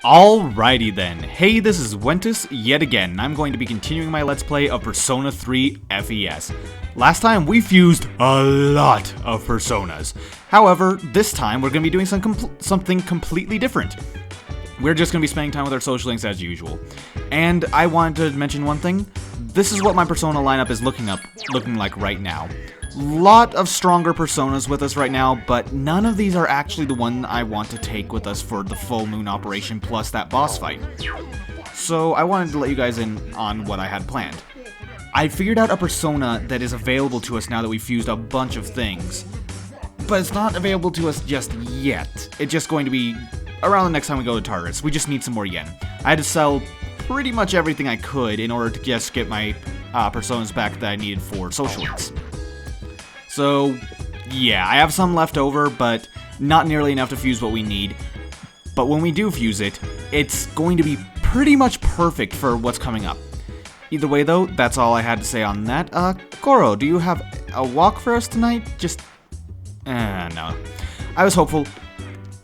Alrighty then, hey, this is Wentus yet again, and I'm going to be continuing my Let's Play of Persona 3 FES. Last time we fused a lot of Personas. However, this time we're going to be doing something completely different. We're just going to be spending time with our social links as usual. And I wanted to mention one thing. This is what my Persona lineup is looking like right now. Lot of stronger Personas with us right now, but none of these are actually the one I want to take with us for the full moon operation plus that boss fight. So I wanted to let you guys in on what I had planned. I figured out a Persona that is available to us now that we've fused a bunch of things, but it's not available to us just yet. It's just going to be around the next time we go to Tartarus. We just need some more yen. I had to sell pretty much everything I could in order to just get my Personas back that I needed for social links. So, yeah, I have some left over, but not nearly enough to fuse what we need. But when we do fuse it, it's going to be pretty much perfect for what's coming up. Either way, though, that's all I had to say on that. Goro, do you have a walk for us tonight? No. I was hopeful.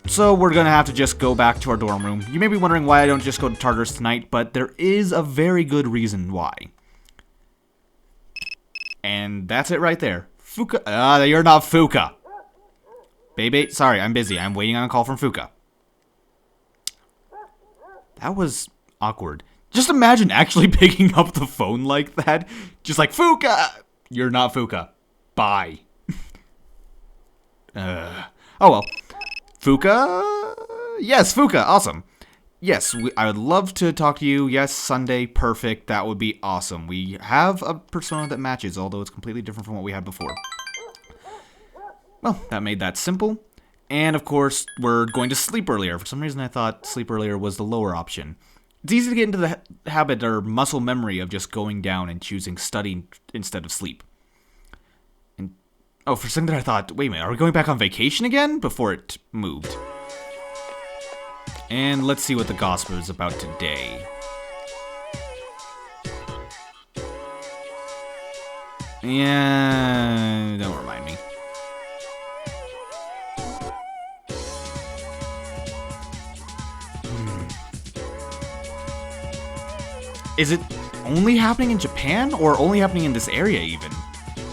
So we're gonna have to just go back to our dorm room. You may be wondering why I don't just go to Tartarus tonight, but there is a very good reason why. And that's it right there. Fuuka. You're not Fuuka. Baby, sorry, I'm busy. I'm waiting on a call from Fuuka. That was awkward. Just imagine actually picking up the phone like that. Just like, Fuuka! You're not Fuuka. Bye. Oh well. Fuuka? Yes, Fuuka. Awesome. Yes, I would love to talk to you. Yes, Sunday. Perfect. That would be awesome. We have a persona that matches, although it's completely different from what we had before. Well, that made that simple. And, of course, we're going to sleep earlier. For some reason, I thought sleep earlier was the lower option. It's easy to get into the habit or muscle memory of just going down and choosing study instead of sleep. And oh, for a second there I thought, wait a minute, are we going back on vacation again? Before it moved. And let's see what the gospel is about today. Yeah, don't remind me. Is it only happening in Japan, or only happening in this area even?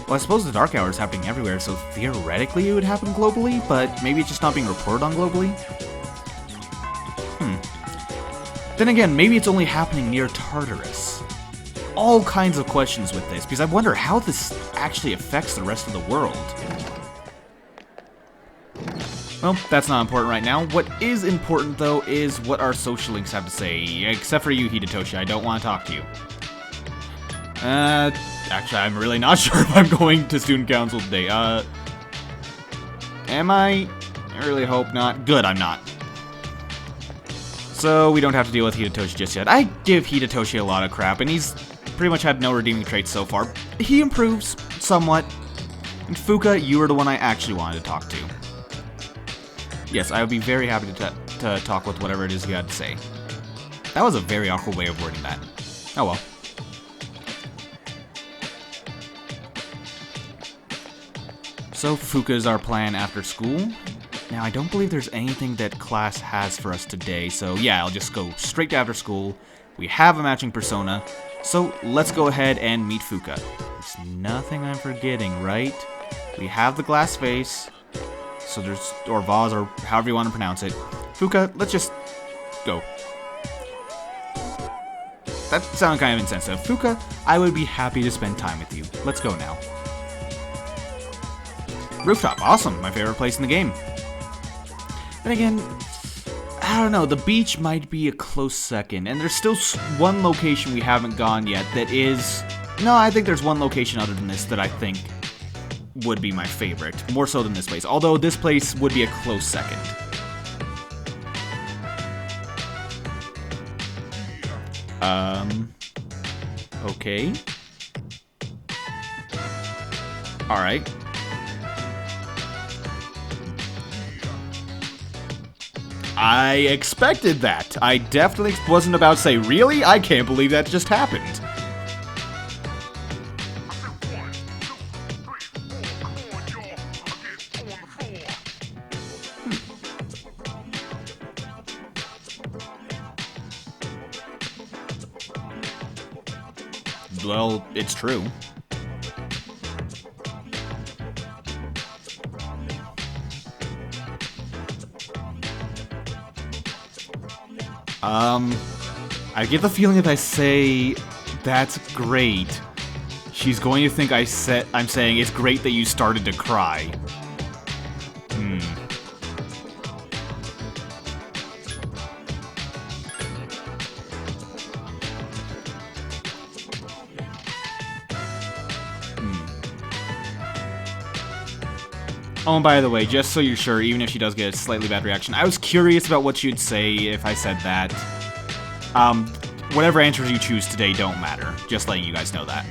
Well, I suppose the Dark Hour is happening everywhere, so theoretically it would happen globally, but maybe it's just not being reported on globally? Then again, maybe it's only happening near Tartarus. All kinds of questions with this, because I wonder how this actually affects the rest of the world. Well, that's not important right now. What is important, though, is what our social links have to say. Except for you, Hidetoshi, I don't want to talk to you. Actually, I'm really not sure if I'm going to student council today. Am I? I really hope not. Good, I'm not. So we don't have to deal with Hidetoshi just yet. I give Hidetoshi a lot of crap, and he's pretty much had no redeeming traits so far. He improves somewhat. And Fuuka, you were the one I actually wanted to talk to. Yes, I would be very happy to talk with whatever it is you had to say. That was a very awkward way of wording that. Oh well. So Fuuka is our plan after school. Now, I don't believe there's anything that class has for us today, so yeah, I'll just go straight to after school. We have a matching persona, so let's go ahead and meet Fuuka. There's nothing I'm forgetting, right? We have the glass face, so there's, or vase, or however you want to pronounce it. Fuuka, let's just go. That sounded kind of insensitive. Fuuka, I would be happy to spend time with you. Let's go now. Rooftop, awesome, my favorite place in the game. Then again, I don't know, the beach might be a close second, and there's still one location we haven't gone yet that is... No, I think there's one location other than this that I think would be my favorite, more so than this place, although this place would be a close second. Okay. Alright. I expected that. I definitely wasn't about to say, really? I can't believe that just happened. well, it's true. I get the feeling if I say, that's great, she's going to think I'm saying it's great that you started to cry. Oh, and by the way, just so you're sure, even if she does get a slightly bad reaction, I was curious about what she'd say if I said that. Whatever answers you choose today don't matter. Just letting you guys know that.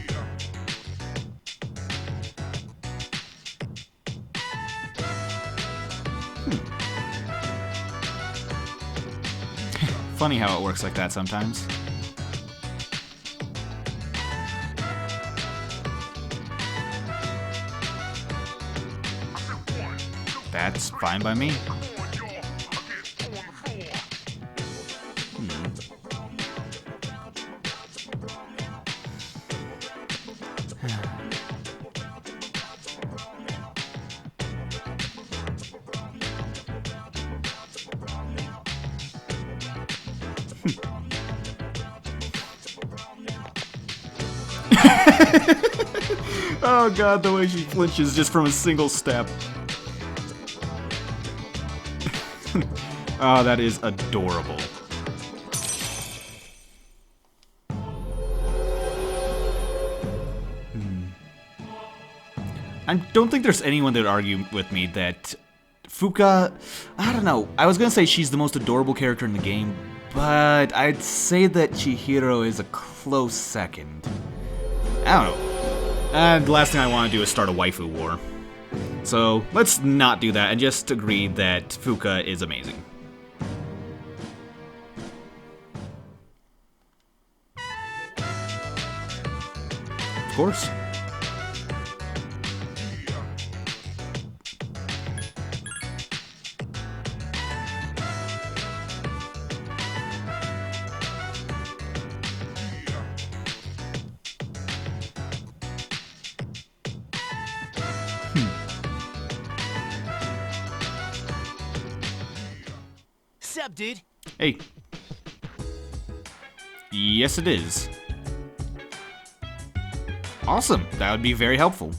Funny how it works like that sometimes. That's fine by me. Oh god, the way she flinches just from a single step. Oh, that is adorable. I don't think there's anyone that would argue with me that Fuuka, I don't know, I was gonna say she's the most adorable character in the game, but I'd say that Chihiro is a close second. I don't know. And the last thing I want to do is start a waifu war. So let's not do that and just agree that Fuuka is amazing. Of course. Sup, dude? Hey. Yes, it is. Awesome. That would be very helpful.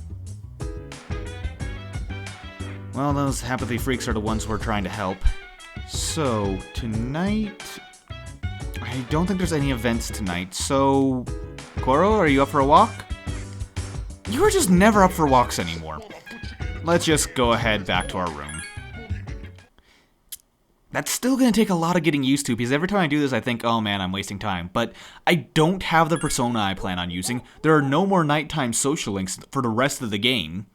Well, those apathy freaks are the ones we're trying to help. So, tonight... I don't think there's any events tonight, so... Koro, are you up for a walk? You are just never up for walks anymore. Let's just go ahead back to our room. That's still going to take a lot of getting used to, because every time I do this I think, oh man, I'm wasting time. But I don't have the persona I plan on using. There are no more nighttime social links for the rest of the game.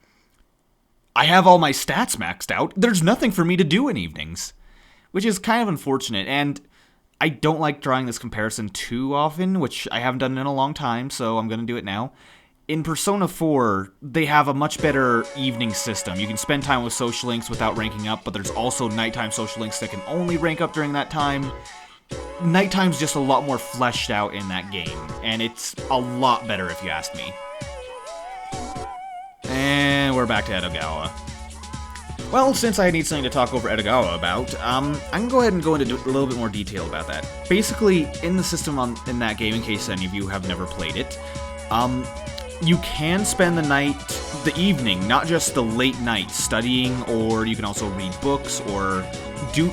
I have all my stats maxed out. There's nothing for me to do in evenings. Which is kind of unfortunate, and I don't like drawing this comparison too often, which I haven't done in a long time, so I'm going to do it now. In Persona 4, they have a much better evening system. You can spend time with social links without ranking up, but there's also nighttime social links that can only rank up during that time. Nighttime's just a lot more fleshed out in that game, and it's a lot better if you ask me. And we're back to Edogawa. Well, since I need something to talk over Edogawa about, I'm gonna go ahead and go into a little bit more detail about that. Basically, in the system in that game, in case any of you have never played it, you can spend the evening, not just the late night, studying, or you can also read books, or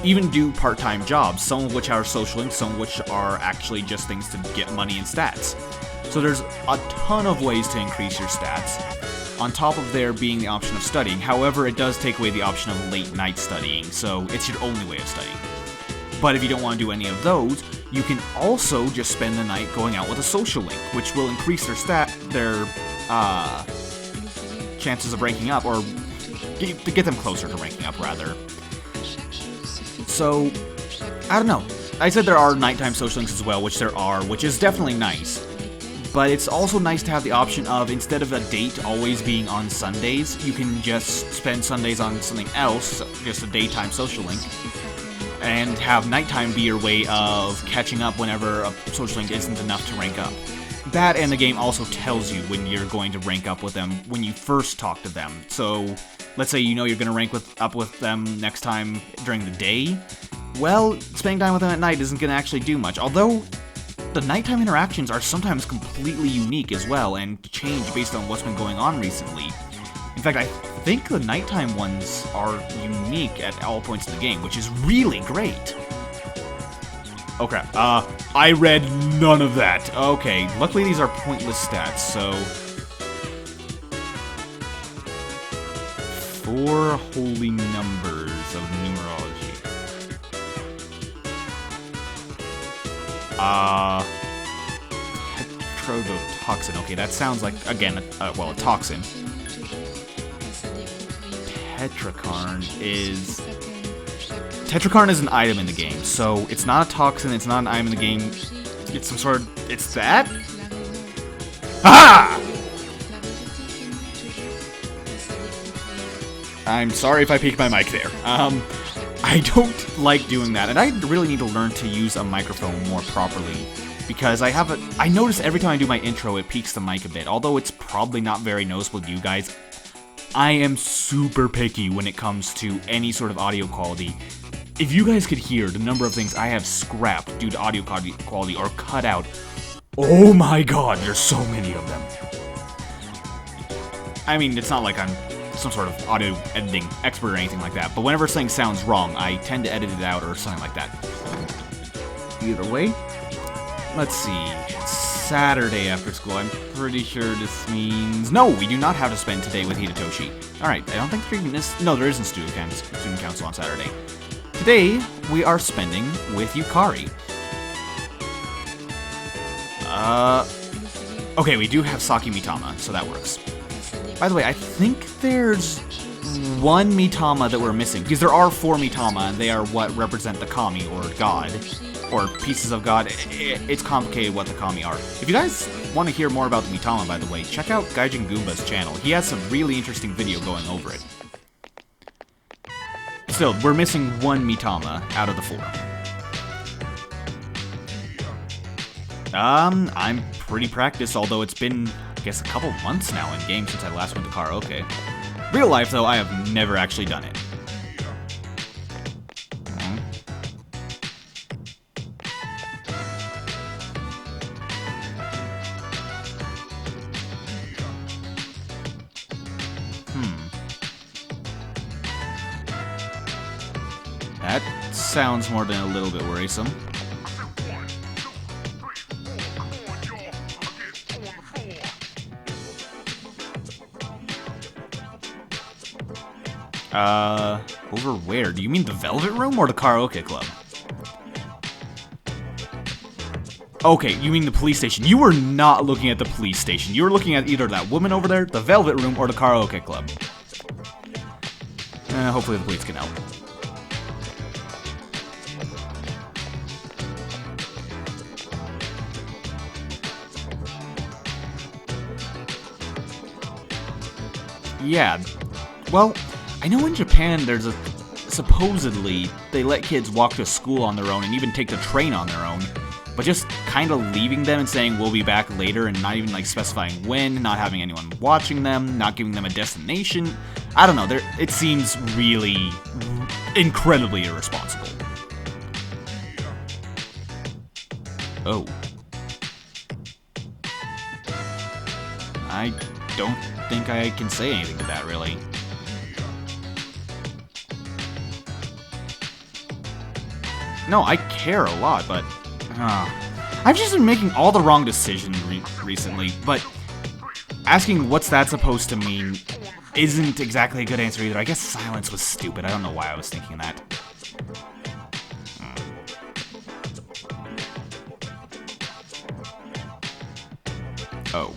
even do part-time jobs, some of which are social links, some of which are actually just things to get money and stats. So there's a ton of ways to increase your stats, on top of there being the option of studying. However, it does take away the option of late night studying, so it's your only way of studying. But if you don't want to do any of those, you can also just spend the night going out with a social link, which will increase their chances of ranking up, or to get them closer to ranking up, rather. So, I don't know. I said there are nighttime social links as well, which there are, which is definitely nice. But it's also nice to have the option of, instead of a date always being on Sundays, you can just spend Sundays on something else, just a daytime social link, and have nighttime be your way of catching up whenever a social link isn't enough to rank up. that and the game also tells you when you're going to rank up with them when you first talk to them. So, let's say you know you're going to rank up with them next time during the day. Well, spending time with them at night isn't going to actually do much. Although, the nighttime interactions are sometimes completely unique as well and change based on what's been going on recently. In fact, I think the nighttime ones are unique at all points in the game, which is really great. Oh crap, I read none of that. Okay, luckily these are pointless stats, so... 4 holy numbers of numerology. Tetrodotoxin. Okay, that sounds like, again, well, a toxin. Tetracarn is an item in the game, so it's not a toxin, it's not an item in the game, it's some sort of... It's that? Ah! I'm sorry if I peeked my mic there. I don't like doing that, and I really need to learn to use a microphone more properly, because I notice every time I do my intro, it peaks the mic a bit, although it's probably not very noticeable to you guys. I am super picky when it comes to any sort of audio quality. If you guys could hear the number of things I have scrapped due to audio quality or cut out, oh my god, there's so many of them. I mean, it's not like I'm some sort of audio editing expert or anything like that, but whenever something sounds wrong, I tend to edit it out or something like that. Either way, let's see. It's Saturday after school. I'm pretty sure this means... No, we do not have to spend today with Hidetoshi. Alright, I don't think there even is... No, there isn't student council on Saturday. Today, we are spending with Yukari. Okay, we do have Saki Mitama, so that works. By the way, I think there's one Mitama that we're missing, because there are 4 Mitama, and they are what represent the Kami, or God, or pieces of God. It's complicated what the Kami are. If you guys want to hear more about the Mitama, by the way, check out Gaijin Goomba's channel. He has some really interesting video going over it. Still, we're missing 1 Mitama out of the 4. I'm pretty practiced, although it's been, I guess, a couple months now in game since I last went to karaoke. Real life, though, I have never actually done it. That sounds more than a little bit worrisome. Over where? Do you mean the Velvet Room or the karaoke club? Okay, you mean the police station. You were not looking at the police station. You were looking at either that woman over there, the Velvet Room, or the karaoke club. Hopefully the police can help. Yeah, well, I know in Japan there's supposedly, they let kids walk to school on their own and even take the train on their own, but just kind of leaving them and saying we'll be back later and not even like specifying when, not having anyone watching them, not giving them a destination. I don't know, it seems really incredibly irresponsible. Oh. I don't think I can say anything to that, really. No, I care a lot, but... I've just been making all the wrong decisions recently, but... asking what's that supposed to mean isn't exactly a good answer either. I guess silence was stupid. I don't know why I was thinking that. Oh.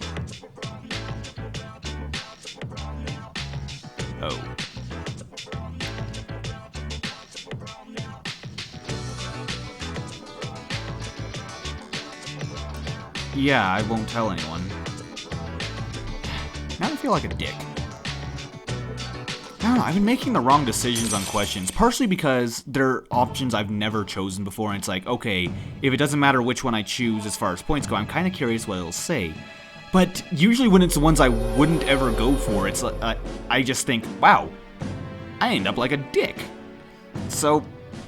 Oh. Yeah, I won't tell anyone. Now I feel like a dick. I don't know, I've been making the wrong decisions on questions, partially because they're options I've never chosen before, and it's like, okay, if it doesn't matter which one I choose as far as points go, I'm kind of curious what it'll say. But usually when it's the ones I wouldn't ever go for, it's like, I just think, wow, I end up like a dick. So,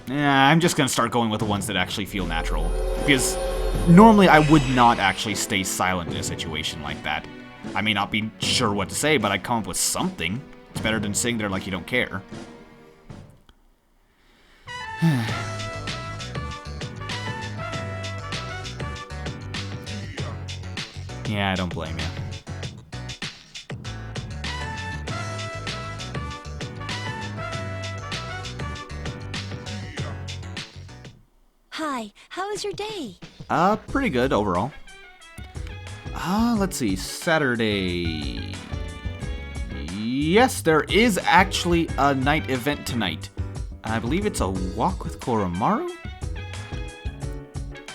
I'm just gonna start going with the ones that actually feel natural, because normally I would not actually stay silent in a situation like that. I may not be sure what to say, but I'd come up with something. It's better than sitting there like you don't care. Yeah, I don't blame you. Hi, how was your day? Pretty good overall. Let's see, Saturday. Yes, there is actually a night event tonight. I believe it's a walk with Koromaru?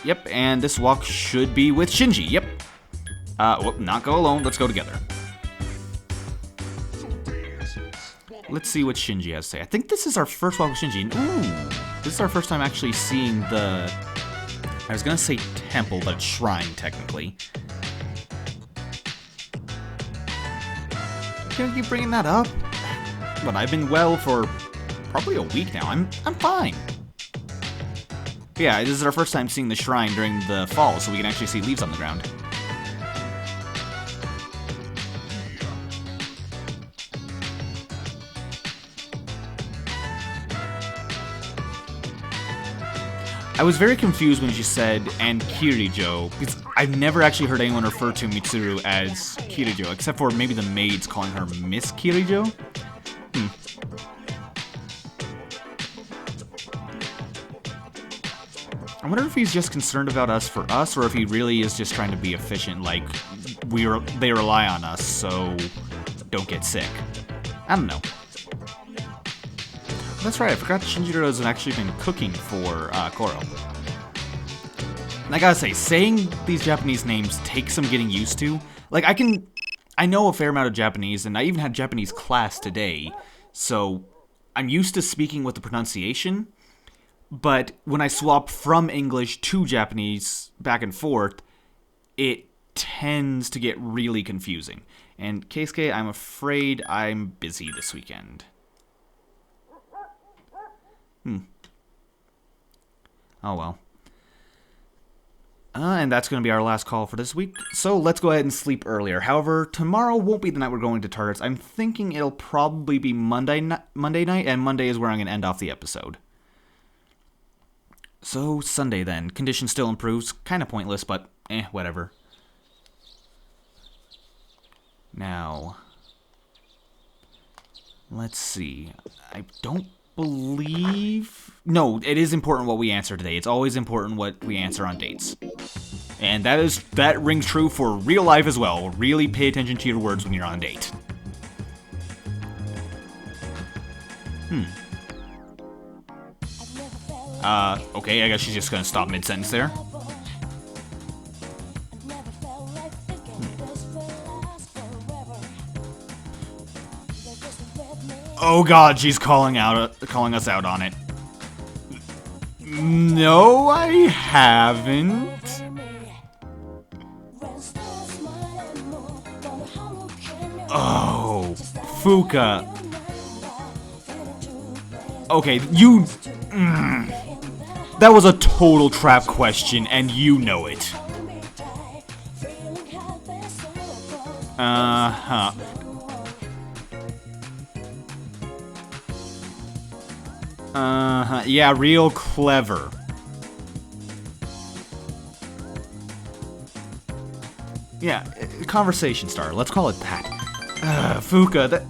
Yep, and this walk should be with Shinji, yep. Not go alone, let's go together. Let's see what Shinji has to say. I think this is our first walk with Shinji. Ooh, this is our first time actually seeing the... I was gonna say temple, but shrine, technically. Gonna keep bringing that up? But I've been well for probably a week now. I'm fine. Yeah, this is our first time seeing the shrine during the fall, so we can actually see leaves on the ground. I was very confused when she said, and Kirijo, because I've never actually heard anyone refer to Mitsuru as Kirijo, except for maybe the maids calling her Miss Kirijo? I wonder if he's just concerned about us for us, or if he really is just trying to be efficient, like, they rely on us, so don't get sick. I don't know. That's right, I forgot Shinjiro has actually been cooking for Koro. And I gotta say, saying these Japanese names takes some getting used to. Like, I know a fair amount of Japanese, and I even had Japanese class today, so I'm used to speaking with the pronunciation, but when I swap from English to Japanese back and forth, it tends to get really confusing. And Keisuke, I'm afraid I'm busy this weekend. Oh well. And that's going to be our last call for this week, so let's go ahead and sleep earlier. However, tomorrow won't be the night we're going to Targets. I'm thinking it'll probably be Monday night, and Monday is where I'm going to end off the episode. So, Sunday then. Condition still improves. Kind of pointless, but whatever. Now, let's see. I don't believe... No, it is important what we answer today. It's always important what we answer on dates. And that rings true for real life as well. Really pay attention to your words when you're on a date. Okay, I guess she's just gonna stop mid-sentence there. Oh god, she's calling us out on it. No, I haven't. Oh, Fuuka. Okay, you... That was a total trap question, and you know it. Uh-huh. Yeah, real clever. Yeah, conversation starter. Let's call it that. Fuuka, that...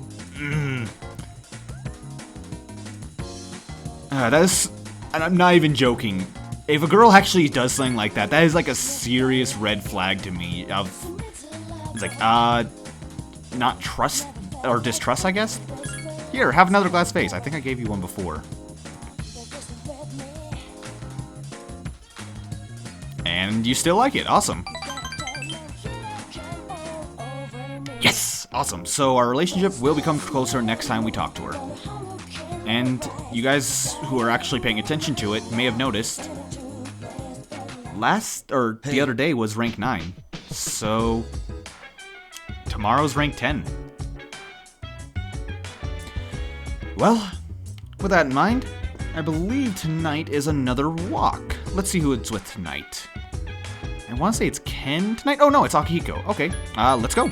that is... And I'm not even joking. If a girl actually does something like that, that is like a serious red flag to me. It's like, not trust, or distrust, I guess? Here, have another glass vase. I think I gave you one before. And you still like it. Awesome. Yes! awesome. So our relationship will become closer next time we talk to her. And you guys who are actually paying attention to it may have noticed the other day was rank 9. So tomorrow's rank 10. Well, with that in mind, I believe tonight is another walk. Let's see who it's with tonight. I want to say it's Ken tonight. Oh no, it's Akihiko. Okay, let's go.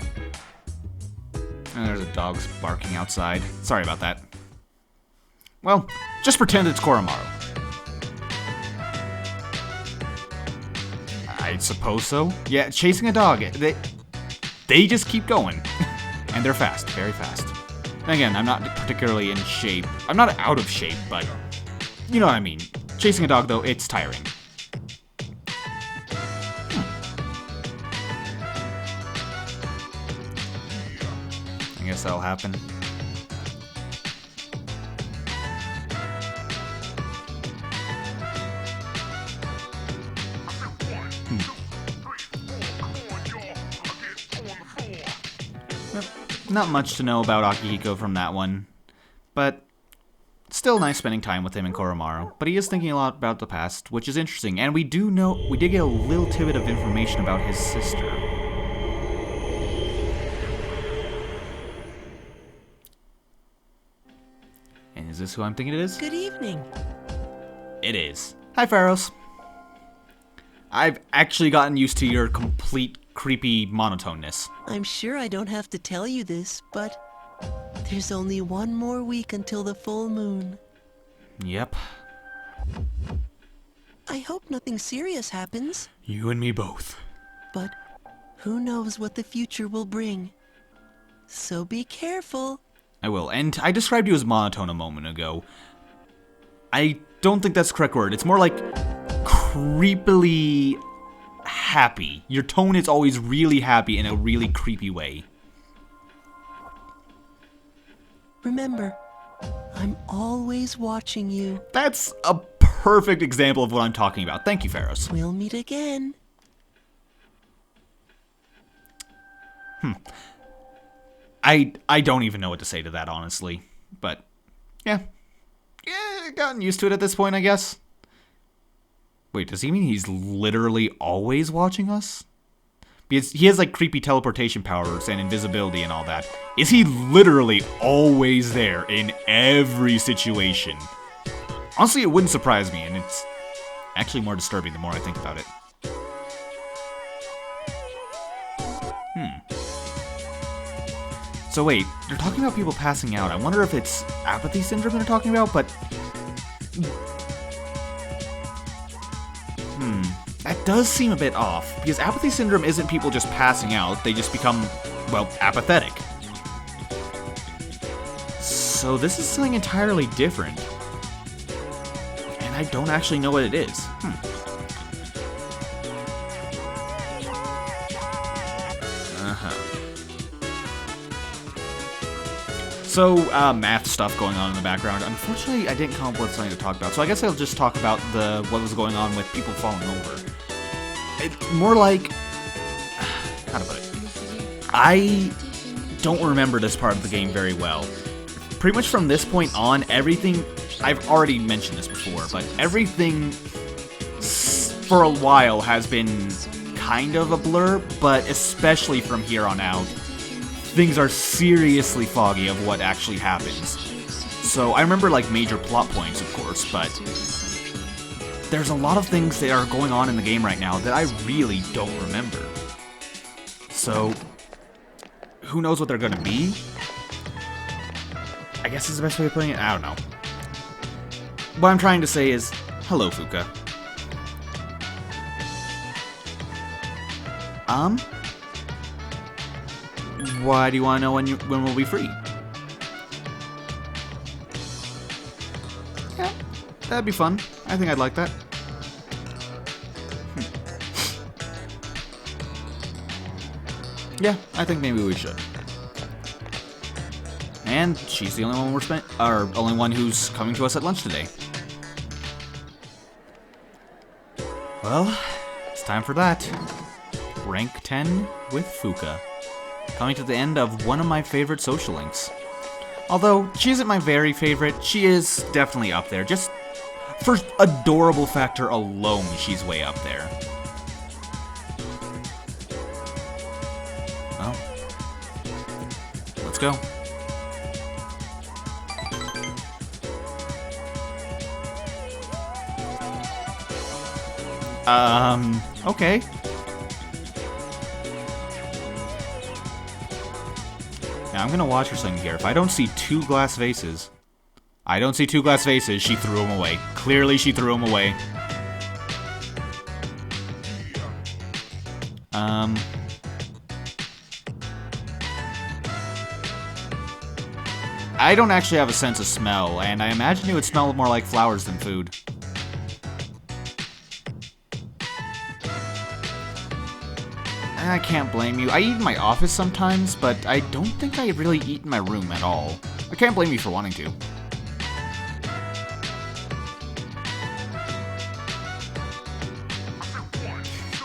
And there's a dog's barking outside. Sorry about that. Well, just pretend it's Koromaru. I suppose so. Yeah, chasing a dog. They just keep going. And they're fast, very fast. And again, I'm not particularly in shape. I'm not out of shape, but you know what I mean. Chasing a dog, though, it's tiring. I guess that'll happen. Not much to know about Akihiko from that one, but still nice spending time with him and Koromaru. But he is thinking a lot about the past, which is interesting, and we did get a little tidbit of information about his sister. And is this who I'm thinking it is? Good evening. It is. Hi, Pharos. I've actually gotten used to your complete creepy monotoneness. I'm sure I don't have to tell you this, but there's only one more week until the full moon. Yep. I hope nothing serious happens, You and me both. but who knows what the future will bring. So be careful. I will. And I described you as monotone a moment ago. I don't think that's the correct word. It's more like creepily happy. Your tone is always really happy in a really creepy way. Remember, I'm always watching you. That's a perfect example of what I'm talking about. Thank you, Pharos. We'll meet again. I don't even know what to say to that, honestly. But, yeah. Yeah, gotten used to it at this point, I guess. Wait, does he mean he's literally always watching us? Because he has, like, creepy teleportation powers and invisibility and all that. Is he literally always there in every situation? Honestly, it wouldn't surprise me, and it's actually more disturbing the more I think about it. So wait, they're talking about people passing out. I wonder if it's apathy syndrome they're talking about, but... That does seem a bit off, because apathy syndrome isn't people just passing out, they just become, well, apathetic. So this is something entirely different. And I don't actually know what it is. So, math stuff going on in the background. Unfortunately, I didn't come up with something to talk about, so I guess I'll just talk about what was going on with people falling over. It's more like... how to put it? I don't remember this part of the game very well. Pretty much from this point on, everything... I've already mentioned this before, but everything for a while has been kind of a blur, but especially from here on out, things are seriously foggy of what actually happens. So I remember like major plot points, of course, but there's a lot of things that are going on in the game right now that I really don't remember. So who knows what they're gonna be? I guess is the best way of putting it. I don't know. What I'm trying to say is, hello, Fuuka. Why do you want to know when we'll be free? Yeah, that'd be fun. I think I'd like that. Yeah, I think maybe we should. And she's the only one only one who's coming to us at lunch today. Well, it's time for that. Rank 10 with Fuuka. Coming to the end of one of my favorite social links. Although, she isn't my very favorite, she is definitely up there. Just for adorable factor alone, she's way up there. Well, let's go. Okay. Now I'm gonna watch for something here. If I don't see two glass vases... I don't see two glass vases, she threw them away. Clearly she threw them away. I don't actually have a sense of smell, and I imagine it would smell more like flowers than food. I can't blame you. I eat in my office sometimes, but I don't think I really eat in my room at all. I can't blame you for wanting to.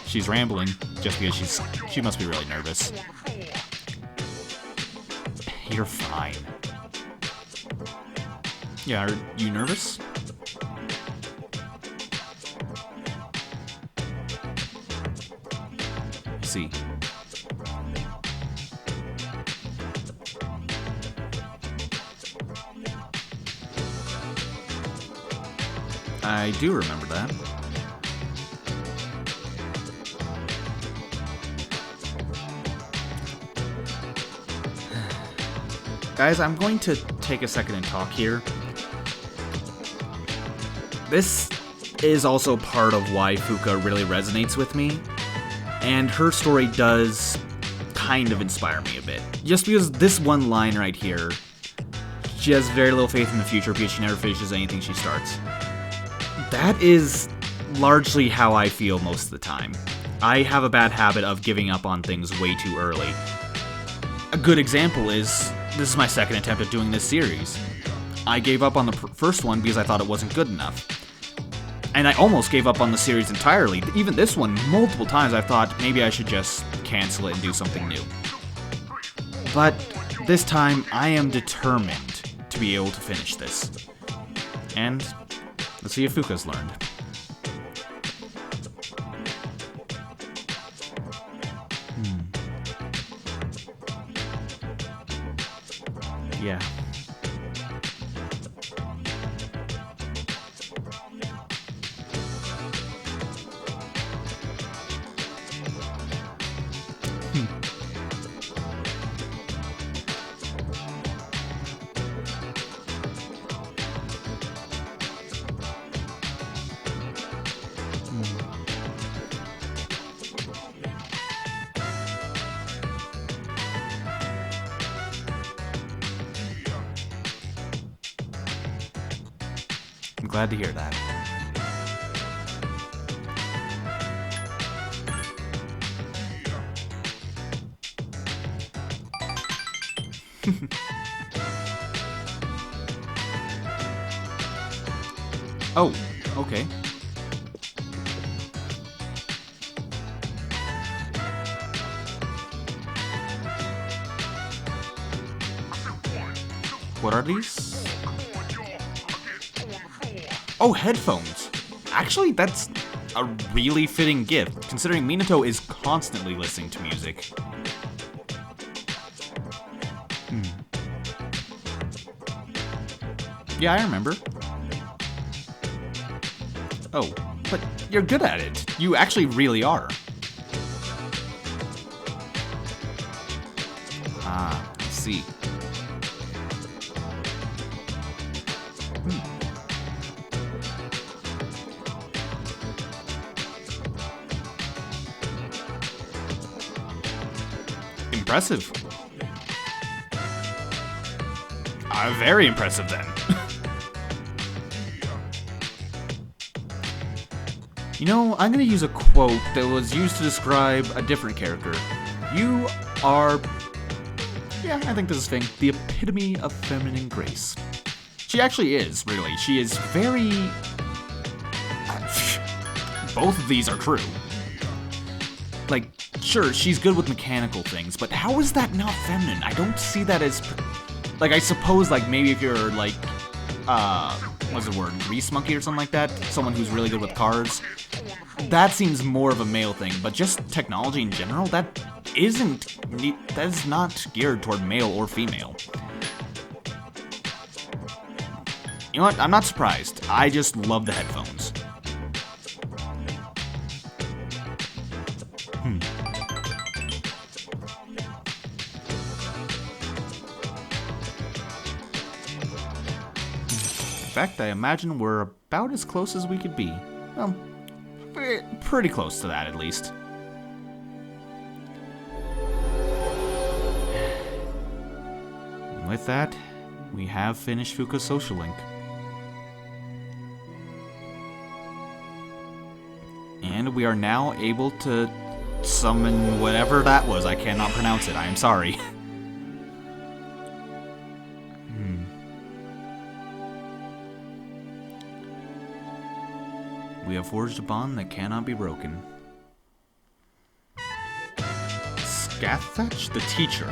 She's rambling just because she must be really nervous. You're fine. Yeah, are you nervous? See. I do remember that. Guys, I'm going to take a second and talk here. This is also part of why Fuuka really resonates with me. And her story does kind of inspire me a bit. Just because this one line right here, she has very little faith in the future because she never finishes anything she starts. That is largely how I feel most of the time. I have a bad habit of giving up on things way too early. A good example is, this is my second attempt at doing this series. I gave up on the first one because I thought it wasn't good enough. And I almost gave up on the series entirely. Even this one, multiple times I thought maybe I should just cancel it and do something new. But this time, I am determined to be able to finish this. And let's see if Fuuka's learned. Yeah. I'm glad to hear that. Oh, okay. What are these? Oh, headphones. Actually, that's a really fitting gift, considering Minato is constantly listening to music. Yeah, I remember. Oh, but you're good at it. You actually really are. Ah, I see. Impressive. Very impressive then. You know, I'm gonna use a quote that was used to describe a different character. You are... yeah, I think this is fitting. The epitome of feminine grace. She actually is, really. She is very... both of these are true. Like, sure, she's good with mechanical things, but how is that not feminine? I don't see that as... Like, I suppose, like, maybe if you're, like, what's the word? Grease monkey or something like that? Someone who's really good with cars. That seems more of a male thing, but just technology in general, that is not geared toward male or female. You know what? I'm not surprised. I just love the headphones. In fact, I imagine we're about as close as we could be. Well, pretty close to that, at least. And with that, we have finished Fuuka's social link. And we are now able to summon whatever that was. I cannot pronounce it. I am sorry. We have forged a bond that cannot be broken. Scathach the Teacher.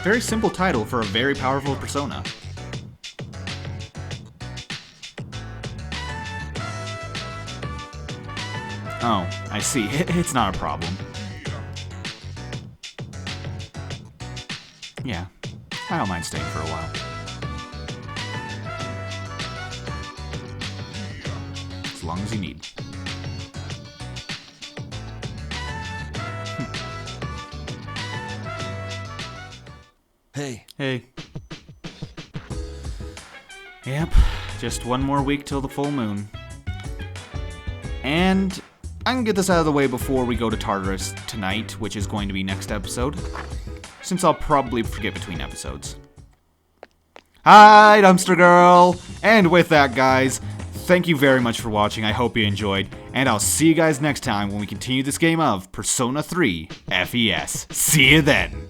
Very simple title for a very powerful persona. Oh, I see. It's not a problem. Yeah, I don't mind staying for a while. As long as you need. Hey. Hey. Yep, just one more week till the full moon. And I can get this out of the way before we go to Tartarus tonight, which is going to be next episode, since I'll probably forget between episodes. Hi, Dumpster Girl! And with that, guys, thank you very much for watching. I hope you enjoyed, and I'll see you guys next time when we continue this game of Persona 3 FES. See you then!